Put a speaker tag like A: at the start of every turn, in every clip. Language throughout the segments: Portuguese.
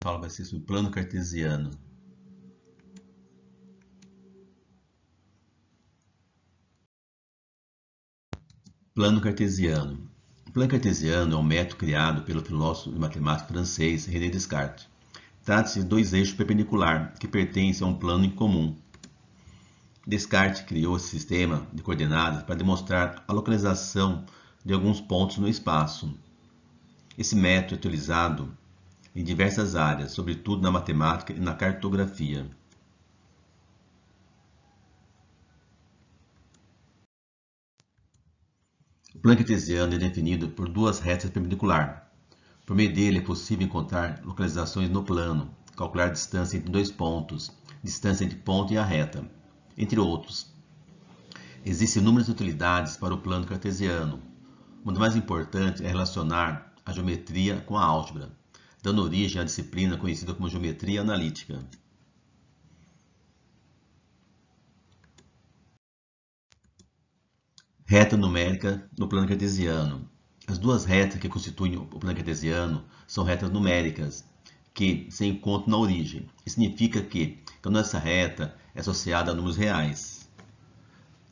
A: Aula vai ser sobre plano cartesiano. Plano cartesiano. O plano cartesiano é um método criado pelo filósofo e matemático francês René Descartes. Trata-se de dois eixos perpendiculares que pertencem a um plano em comum. Descartes criou esse sistema de coordenadas para demonstrar a localização de alguns pontos no espaço. Esse método é utilizado em diversas áreas, sobretudo na matemática e na cartografia. O plano cartesiano é definido por duas retas perpendiculares. Por meio dele é possível encontrar localizações no plano, calcular a distância entre dois pontos, distância entre ponto e a reta, entre outros. Existem inúmeras utilidades para o plano cartesiano. Uma das mais importantes é relacionar a geometria com a álgebra, dando origem à disciplina conhecida como geometria analítica. Reta numérica no plano cartesiano. As duas retas que constituem o plano cartesiano são retas numéricas, que se encontram na origem. Isso significa que, quando essa reta é associada a números reais.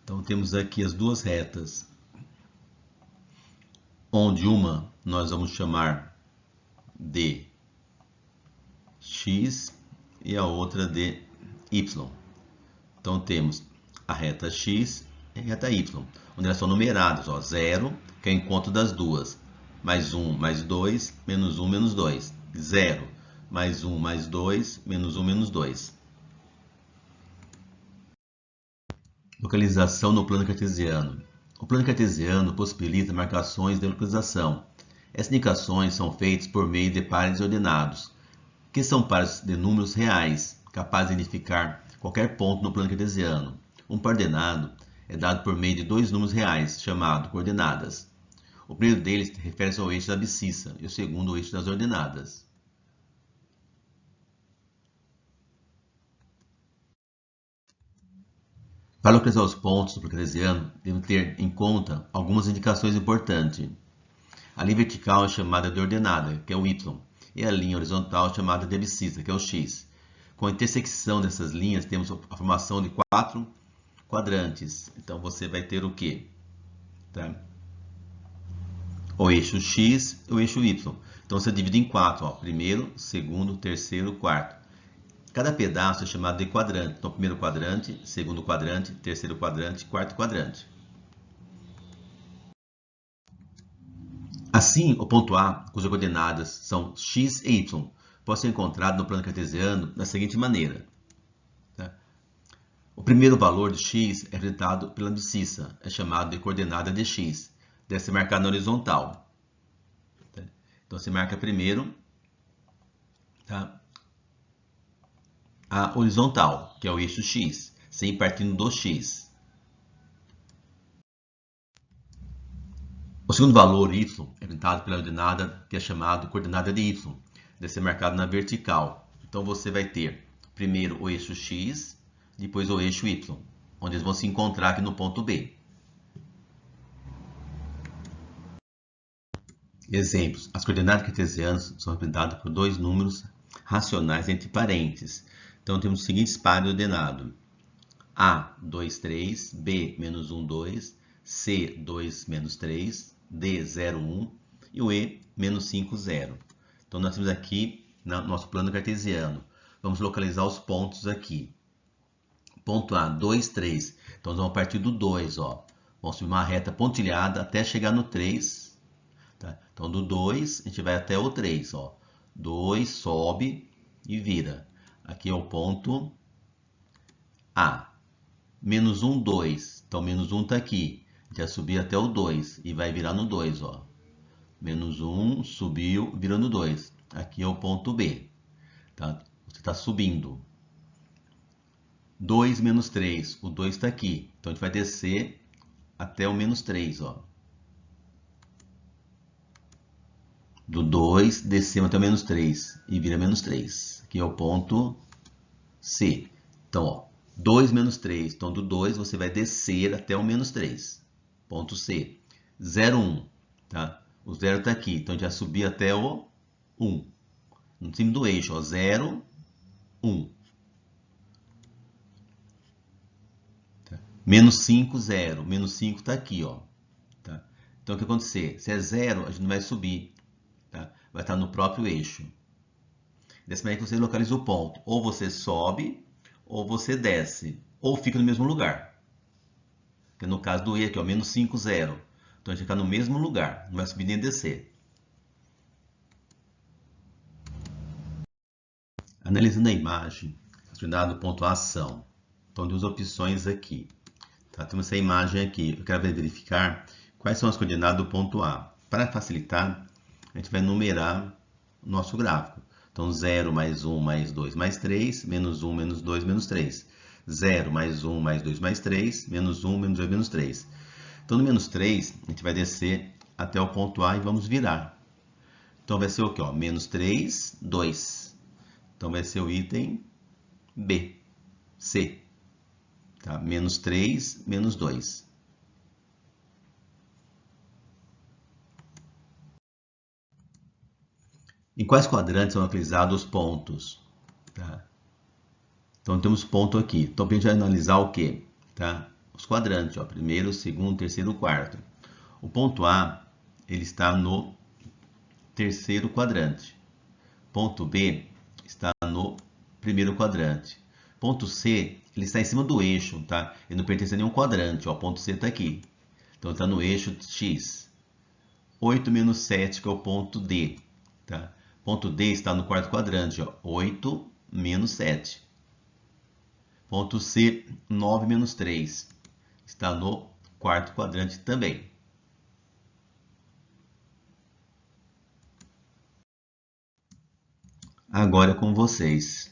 A: Então temos aqui as duas retas, onde uma nós vamos chamar de x e a outra de y. Então temos a reta x e a reta y, onde elas são numeradas, 0, que é o encontro das duas, mais 1, mais 2, menos 1, menos 2, 0, mais 1, mais 2, menos 1, menos 2. Localização no plano cartesiano. O plano cartesiano possibilita marcações de localização. Essas indicações são feitas por meio de pares ordenados, que são pares de números reais, capazes de identificar qualquer ponto no plano cartesiano. Um par ordenado é dado por meio de dois números reais, chamados coordenadas. O primeiro deles refere-se ao eixo da abscissa e o segundo ao eixo das ordenadas. Para localizar os pontos do plano cartesiano, devemos ter em conta algumas indicações importantes. A linha vertical é chamada de ordenada, que é o y, e a linha horizontal é chamada de abscissa, que é o x. Com a intersecção dessas linhas, temos a formação de 4 quadrantes. Então, você vai ter o quê? Tá? O eixo x e o eixo y. Então, você divide em 4. Primeiro, segundo, terceiro, quarto. Cada pedaço é chamado de quadrante. Então, primeiro quadrante, segundo quadrante, terceiro quadrante, quarto quadrante. Assim, o ponto A, cujas coordenadas são x e y, pode ser encontrado no plano cartesiano da seguinte maneira. O primeiro valor de x é representado pela abscissa, é chamado de coordenada de x. Deve ser marcado na horizontal. Então, você marca primeiro a horizontal, que é o eixo x, sempre partindo do x. O segundo valor, y, é representado pela coordenada que é chamada coordenada de y. Deve ser marcado na vertical. Então, você vai ter primeiro o eixo x, depois o eixo y, onde eles vão se encontrar aqui no ponto B. Exemplos. As coordenadas cartesianas são representadas por dois números racionais entre parênteses. Então, temos os seguintes pares ordenados. A, 2, 3, B, menos 1, 2, C, 2, menos 3, D, 0, 1 e o E, menos 5, 0. Então, nós temos aqui no nosso plano cartesiano. Vamos localizar os pontos aqui. Ponto A, 2, 3. Então, nós vamos partir do 2. Vamos subir uma reta pontilhada até chegar no 3. Tá? Então, do 2, a gente vai até o 3. 2, sobe e vira. Aqui é o ponto A. Menos 1, 2. Então, menos 1 está aqui. A gente vai subir até o 2 e vai virar no 2. Menos 1, subiu, virando 2. Aqui é o ponto B. Tá? Você está subindo. 2 menos 3. O 2 está aqui. Então, a gente vai descer até o menos 3. Do 2, descemos até o menos 3 e vira menos 3. Aqui é o ponto C. Então, 2 menos 3. Então, do 2 você vai descer até o menos 3. Ponto C. 0, 1. Tá? O 0 está aqui. Então, a gente vai subir até o 1. no cima do eixo, ó, 0, 1. Tá? Menos 5, 0. Menos 5 está aqui, ó. Tá? Então, o que vai acontecer? Se é 0, a gente não vai subir. Tá? Vai estar no próprio eixo. Dessa maneira que você localiza o ponto. Ou você sobe, ou você desce. Ou fica no mesmo lugar. Que no caso do E aqui, ó, menos 5, 0. Então, a gente fica no mesmo lugar. Não vai subir nem descer. Analisando a imagem, dado pontuação. Então, duas opções aqui. Tá? Temos essa imagem aqui. Eu quero verificar quais são as coordenadas do ponto A. Para facilitar, a gente vai numerar o nosso gráfico. Então, 0 mais 1 mais 2 mais 3, menos 1 menos 2 menos 3. 0 mais 1 mais 2 mais 3, menos 1 menos 2 menos 3. Então, no menos 3, a gente vai descer até o ponto A e vamos virar. Então, vai ser o quê? Ó? Menos 3, 2. Então, vai ser o item B, C. Tá? Menos 3, menos 2. Em quais quadrantes são localizados os pontos? Tá? Então, temos ponto aqui. Então, a gente vai analisar o quê? Tá? Os quadrantes, ó, primeiro, segundo, terceiro, quarto. O ponto A, ele está no terceiro quadrante. Ponto B está no primeiro quadrante. Ponto C, ele está em cima do eixo, tá? Ele não pertence a nenhum quadrante, ó. Ponto C está aqui. Então, está no eixo X. 8 menos 7, que é o ponto D, tá? Ponto D está no quarto quadrante, ó. 8 menos 7. Ponto C, 9 menos 3. Está no quarto quadrante também. Agora é com vocês.